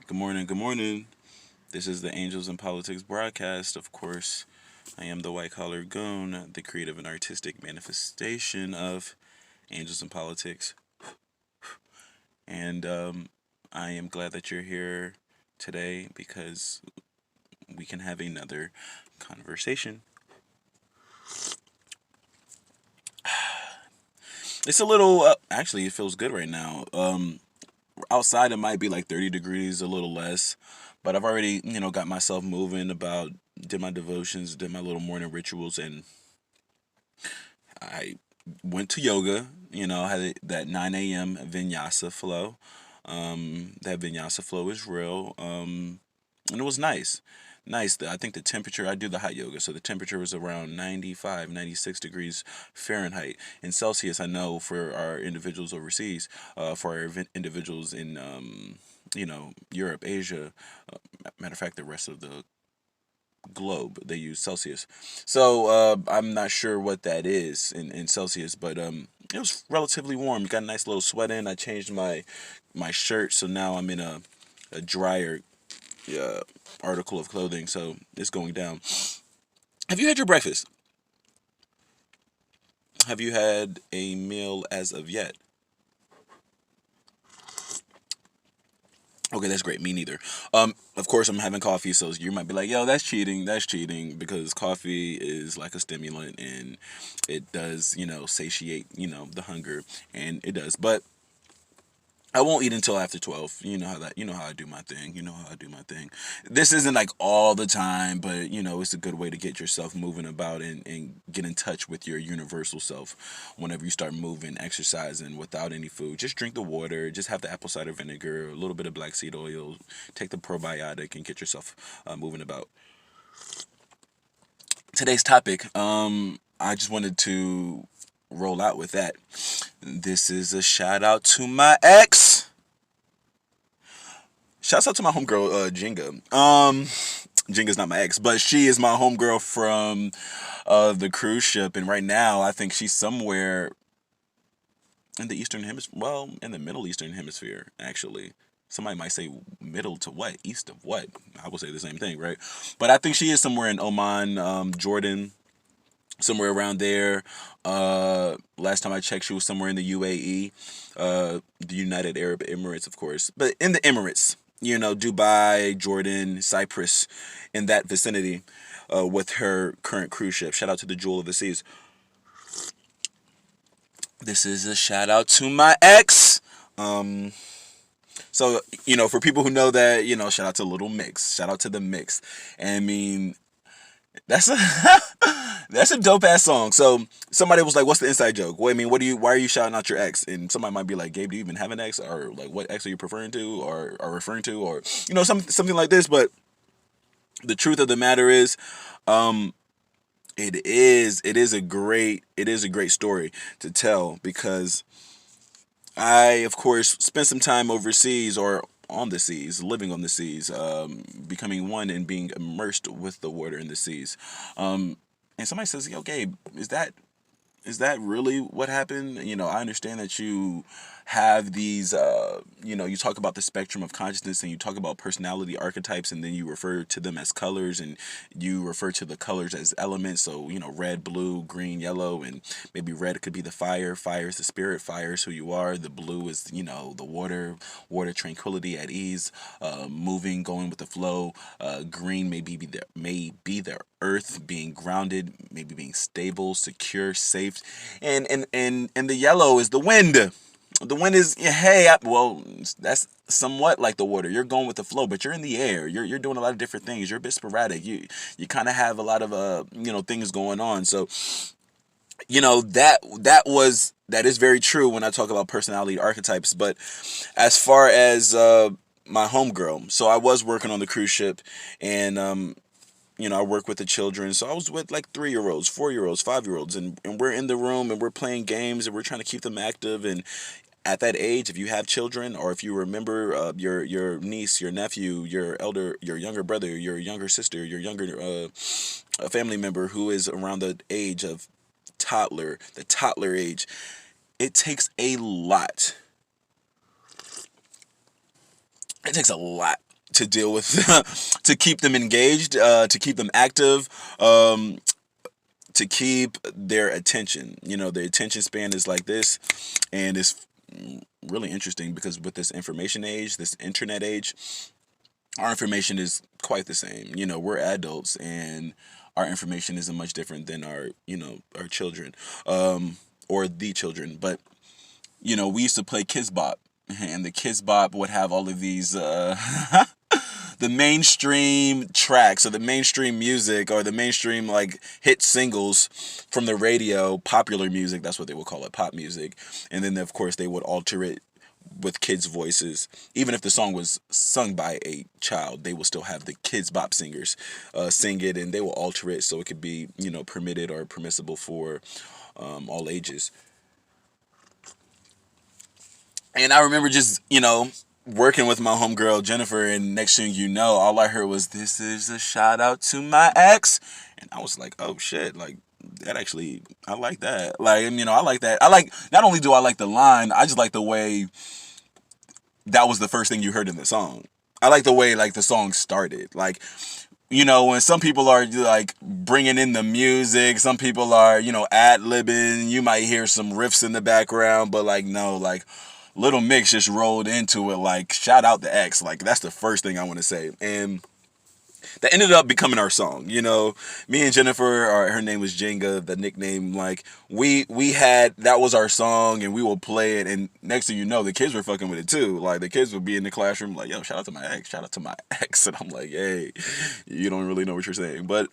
Good morning. Good morning. This is the Angels in Politics broadcast. Of course, I am the white collar goon, the creative and artistic manifestation of Angels in Politics. And I am glad that you're here today because we can have another conversation. It's a little, actually, it feels good right now. Outside, it might be like 30 degrees, a little less. But I've already, got myself moving about, did my devotions, did my little morning rituals, and I went to yoga. Had that 9 a.m. vinyasa flow. That vinyasa flow is real. And it was nice. Nice. I think the temperature, I do the hot yoga, so the temperature was around 95, 96 degrees Fahrenheit. In Celsius, I know for our individuals overseas, for our individuals in, Europe, Asia, matter of fact, the rest of the globe, they use Celsius. So I'm not sure what that is in Celsius, but it was relatively warm. Got a nice little sweat in. I changed my shirt, so now I'm in a drier article of clothing, so it's going down. Have you had your breakfast? Have you had a meal as of yet? Okay, that's great. Me neither. Of course, I'm having coffee, so you might be like, "Yo, that's cheating. That's cheating," because coffee is like a stimulant, and it does, satiate, the hunger, and it does. But I won't eat until after 12. You know how I do my thing. You know how I do my thing. This isn't like all the time, but it's a good way to get yourself moving about and get in touch with your universal self. Whenever you start moving, exercising without any food, just drink the water, just have the apple cider vinegar, a little bit of black seed oil, take the probiotic and get yourself moving about. Today's topic, I just wanted to roll out with that. This is a shout out to my ex. Shouts out to my homegirl, Jinga. Jinga's not my ex, but she is my homegirl from the cruise ship. And right now, I think she's somewhere in the Eastern Hemisphere. Well, in the Middle Eastern Hemisphere, actually. Somebody might say middle to what? East of what? I will say the same thing, right? But I think she is somewhere in Oman, Jordan, somewhere around there. Last time I checked, she was somewhere in the UAE, the United Arab Emirates, of course, but in the Emirates, Dubai, Jordan, Cyprus, in that vicinity, with her current cruise ship. Shout out to the Jewel of the Seas. This is a shout out to my ex. So, for people who know that, shout out to Little Mix. Shout out to the Mix. And I mean, that's a that's a dope ass song. So somebody was like, "What's the inside joke?" Well, I mean, why are you shouting out your ex? And somebody might be like, "Gabe, do you even have an ex?" Or like, "What ex are you referring to?" Or referring to, or something like this. But the truth of the matter is, it is a great story to tell because I, of course, spent some time overseas or on the seas, living on the seas, becoming one and being immersed with the water in the seas. And somebody says, "Yo, Gabe, is that really what happened?" I understand that you have these, you talk about the spectrum of consciousness and you talk about personality archetypes and then you refer to them as colors and you refer to the colors as elements. So, red, blue, green, yellow, and maybe red could be the fire. Fire is the spirit. Fire is who you are. The blue is, the water tranquility at ease, moving, going with the flow. Green may be the earth, being grounded, maybe being stable, secure, safe, and the yellow is the wind. The wind is, yeah, hey, well, that's somewhat like the water. You're going with the flow, but you're in the air. You're doing a lot of different things. You're a bit sporadic. You kind of have a lot of things going on. So that is very true when I talk about personality archetypes. But as far as my homegirl, so I was working on the cruise ship, and I work with the children. So I was with like 3-year-olds, 4-year-olds, 5-year-olds, and we're in the room and we're playing games and we're trying to keep them active. And at that age, if you have children or if you remember your niece, your nephew, your younger brother, your younger sister, your younger a family member who is around the age of the toddler age, it takes a lot. It takes a lot to deal with, to keep them engaged, to keep them active, um, to keep their attention. Their attention span is like this, and it's really interesting because with this information age, this internet age, our information is quite the same. We're adults, and our information isn't much different than our children, or the children. But we used to play Kids Bop, and the Kids Bop would have all of these the mainstream tracks, or the mainstream music, or the mainstream like hit singles from the radio, popular music. That's what they would call it, pop music. And then of course they would alter it with kids' voices. Even if the song was sung by a child, they will still have the Kids Bop singers sing it, and they will alter it so it could be permitted or permissible for all ages. And I remember just working with my homegirl Jennifer, and next thing you know, all I heard was, "This is a shout out to my ex," and I was like, "Oh shit!" Like that actually, I like that. Like, I like that. I like, not only do I like the line, I just like the way that was the first thing you heard in the song. I like the way like the song started. Like, when some people are like bringing in the music, some people are, ad-libbing, you might hear some riffs in the background, but like, no, like Little Mix just rolled into it, like, shout out the X. Like, that's the first thing I want to say. And that ended up becoming our song. Me and Jennifer, or her name was Jenga, the nickname, like, we had, that was our song, and we will play it, and next thing you know, the kids were fucking with it too. Like, the kids would be in the classroom like, "Yo, shout out to my ex, shout out to my ex," and I'm like, "Hey, you don't really know what you're saying." But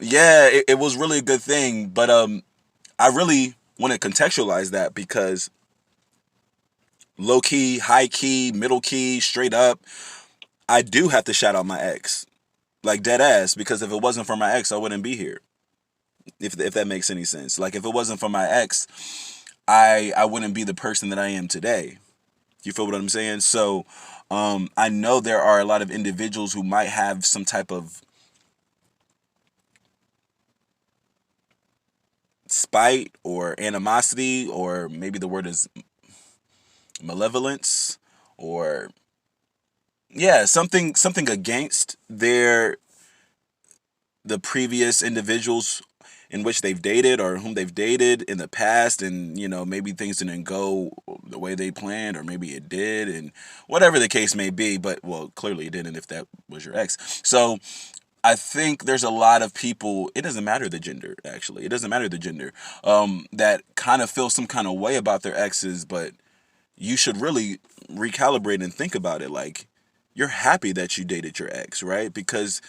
yeah, it was really a good thing. But I really want to contextualize that, because low key, high key, middle key, straight up, I do have to shout out my ex. Like, dead ass, because if it wasn't for my ex, I wouldn't be here. If that makes any sense. Like, if it wasn't for my ex, I wouldn't be the person that I am today. You feel what I'm saying? So I know there are a lot of individuals who might have some type of spite or animosity, or maybe the word is malevolence, or yeah, something against the previous individuals in which they've dated, or whom they've dated in the past, and maybe things didn't go the way they planned, or maybe it did, and whatever the case may be. But, well, clearly it didn't if that was your ex. So I think there's a lot of people, it doesn't matter the gender, actually, it doesn't matter the gender, that kind of feel some kind of way about their exes. But you should really recalibrate and think about it. Like, you're happy that you dated your ex, right? Because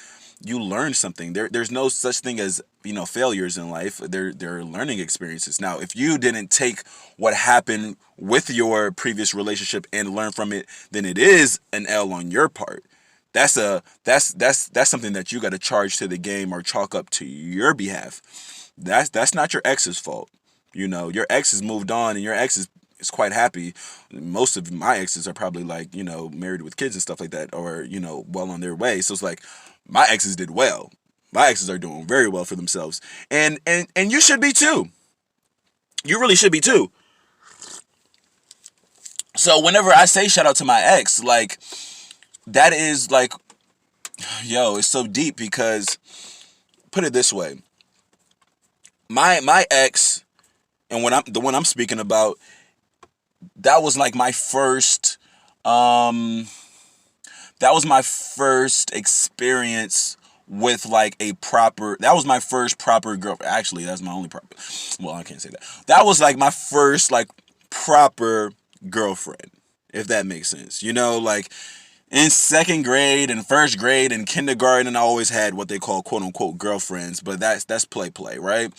you learned something. There's no such thing as, failures in life. They're learning experiences. Now, if you didn't take what happened with your previous relationship and learn from it, then it is an L on your part. That's something that you got to charge to the game, or chalk up to your behalf. That's not your ex's fault. Your ex has moved on, and your ex is quite happy. Most of my exes are probably like, married with kids and stuff like that, or, well on their way. So it's like, my exes did well. My exes are doing very well for themselves. And you should be too. You really should be too. So whenever I say shout out to my ex, like, that is like, yo, it's so deep, because put it this way. My ex, and when I'm the one I'm speaking about, that was like my first that was my first experience with like a proper, that was my first proper girl. Actually, that's my only proper, well, I can't say that. That was like my first like proper girlfriend, if that makes sense. Like, in second grade and first grade and kindergarten, I always had what they call quote unquote girlfriends, but that's play, right?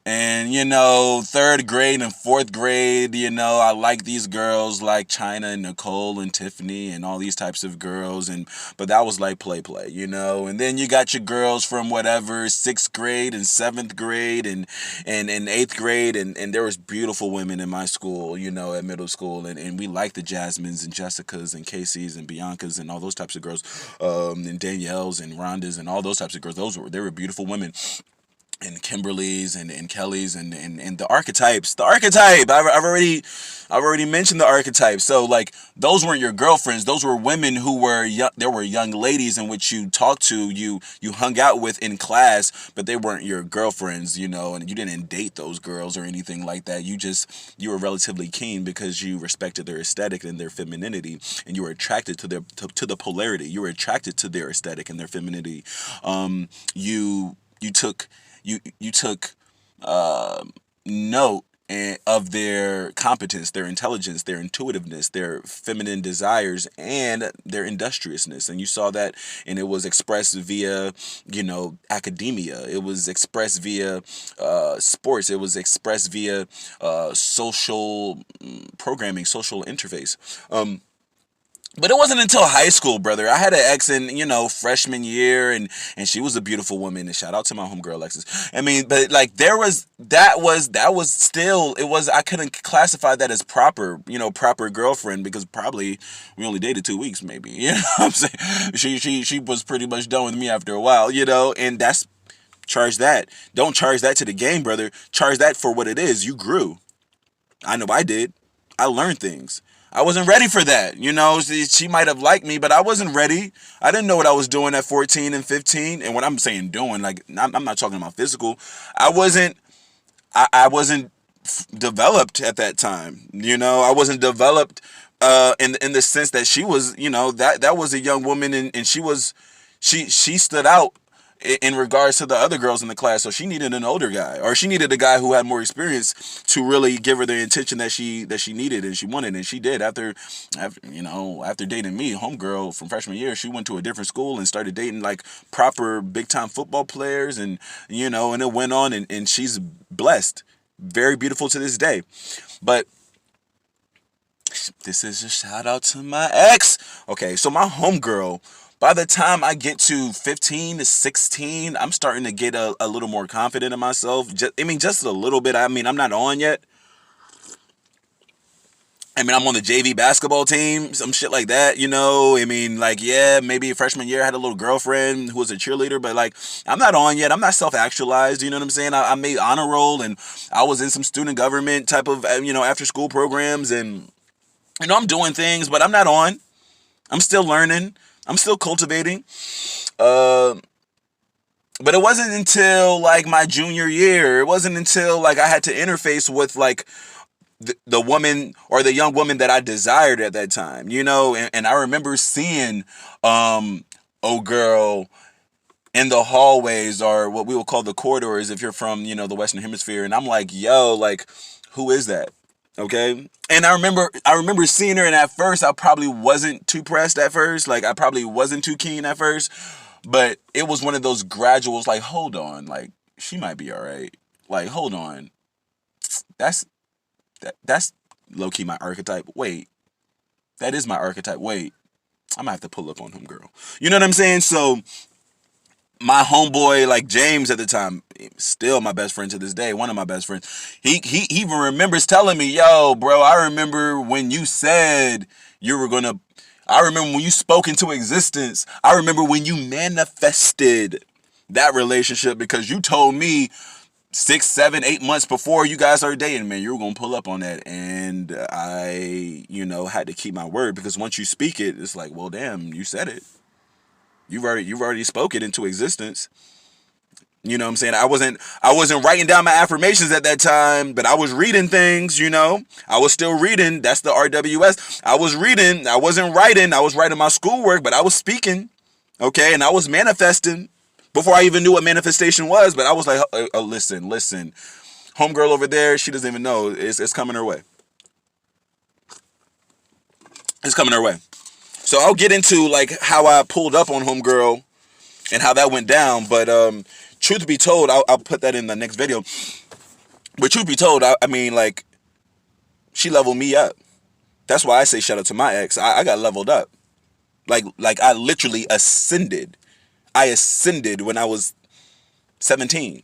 And third grade and fourth grade, I like these girls like China and Nicole and Tiffany and all these types of girls, but that was like play, and then you got your girls from whatever sixth grade and seventh grade and eighth grade, and there was beautiful women in my school, at middle school, and we liked the Jasmines and Jessicas and Casey's and Biancas and all those types of girls, and Danielle's and Rhonda's and all those types of girls. They were beautiful women. and Kimberly's and Kelly's and the archetypes. The archetype. I've already mentioned the archetype. So like those weren't your girlfriends. Those were women who were young. There were young ladies in which you talked to, you hung out with in class, but they weren't your girlfriends, and you didn't date those girls or anything like that. You were relatively keen because you respected their aesthetic and their femininity, and you were attracted to to the polarity. You were attracted to their aesthetic and their femininity. You took you took note of their competence, their intelligence, their intuitiveness, their feminine desires, and their industriousness. And you saw that, and it was expressed via, academia. It was expressed via sports. It was expressed via social programming, social interface. But it wasn't until high school, brother. I had an ex in, freshman year, and she was a beautiful woman. And shout out to my homegirl Alexis. I mean, but like that was still, I couldn't classify that as proper girlfriend, because probably we only dated 2 weeks, maybe. You know what I'm saying? She was pretty much done with me after a while, and that's, charge that. Don't charge that to the game, brother. Charge that for what it is. You grew. I know I did. I learned things. I wasn't ready for that. She might have liked me, but I wasn't ready. I didn't know what I was doing at 14 and 15. And when I'm saying doing, like, I'm not talking about physical. I wasn't developed at that time. I wasn't developed in the sense that she was, that was a young woman, and she stood out in regards to the other girls in the class. So she needed an older guy, or she needed a guy who had more experience to really give her the attention that she needed and she wanted, and she did. After dating me, homegirl from freshman year, she went to a different school and started dating like proper big time football players, and and it went on, and she's blessed, very beautiful to this day. But this is a shout out to my ex. Okay, so my homegirl, by the time I get to 15 to 16, I'm starting to get a little more confident in myself. Just a little bit. I'm not on yet. I'm on the JV basketball team, some shit like that, yeah, maybe freshman year I had a little girlfriend who was a cheerleader, but like, I'm not on yet. I'm not self-actualized, you know what I'm saying? I made honor roll, and I was in some student government type of, after school programs, and, I'm doing things, but I'm not on. I'm still learning. I'm still cultivating. But it wasn't until like my junior year. It wasn't until like I had to interface with like the woman or the young woman that I desired at that time, and I remember seeing girl in the hallways, or what we will call the corridors if you're from, the Western Hemisphere, and I'm like, yo, like, who is that? Okay. And I remember seeing her, and at first I probably wasn't too pressed at first. Like, I probably wasn't too keen at first, but it was one of those graduals, like, hold on, like, she might be all right. Like, hold on. That's that's low key my archetype. Wait, that is my archetype. Wait, I'm gonna have to pull up on him, girl. You know what I'm saying? So my homeboy, like James at the time, still my best friend to this day, one of my best friends. He even remembers telling me, "Yo, bro, I remember when you said you were gonna. I remember when you spoke into existence. I remember when you manifested that relationship, because you told me 6, 7, 8 months before you guys started dating, man, you were gonna pull up on that." And I, had to keep my word, because once you speak it, it's like, well, damn, you said it. You've already spoke it into existence. You know what I'm saying? I wasn't writing down my affirmations at that time, but I was reading things. I was still reading. That's the RWS. I was reading. I wasn't writing. I was writing my schoolwork, but I was speaking. Okay, and I was manifesting before I even knew what manifestation was. But I was like, listen, homegirl over there, she doesn't even know. It's coming her way. It's coming her way. So I'll get into like how I pulled up on homegirl and how that went down. But truth be told, I'll put that in the next video. But truth be told, like, she leveled me up. That's why I say shout out to my ex. I got leveled up. Like I literally ascended. I ascended when I was 17.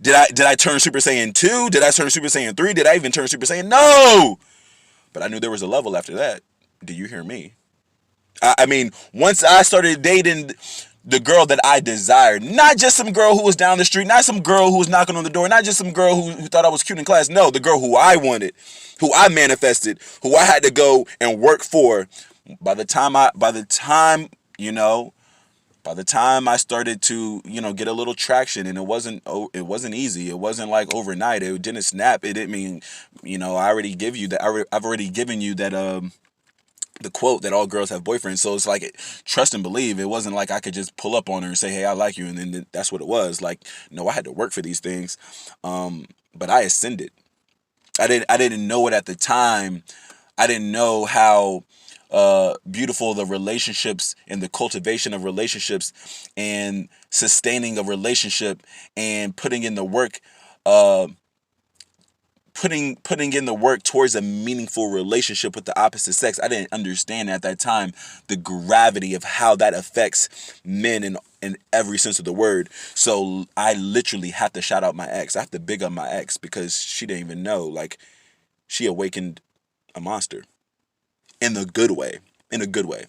Did I turn Super Saiyan 2? Did I turn Super Saiyan 3? Did I even turn Super Saiyan? No! But I knew there was a level after that. Do you hear me? Once I started dating the girl that I desired. Not just some girl who was down the street, not some girl who was knocking on the door, not just some girl who thought I was cute in class. No, the girl who I wanted, who I manifested, who I had to go and work for. By the time you know, by the time I started to, get a little traction, and it wasn't easy. It wasn't like overnight. It didn't snap. It didn't mean, I already give you that. I've already given you that, the quote that all girls have boyfriends. So it's like, trust and believe. It wasn't like I could just pull up on her and say, hey, I like you, and then that's what it was. Like, no, I had to work for these things. But I ascended. I didn't know it at the time. I didn't know how beautiful the relationships and the cultivation of relationships and sustaining a relationship and putting in the work, putting in the work towards a meaningful relationship with the opposite sex. I didn't understand at that time the gravity of how that affects men in every sense of the word. So I literally have to shout out my ex. I have to big up my ex, because she didn't even know. Like, she awakened a monster in the good way. In a good way.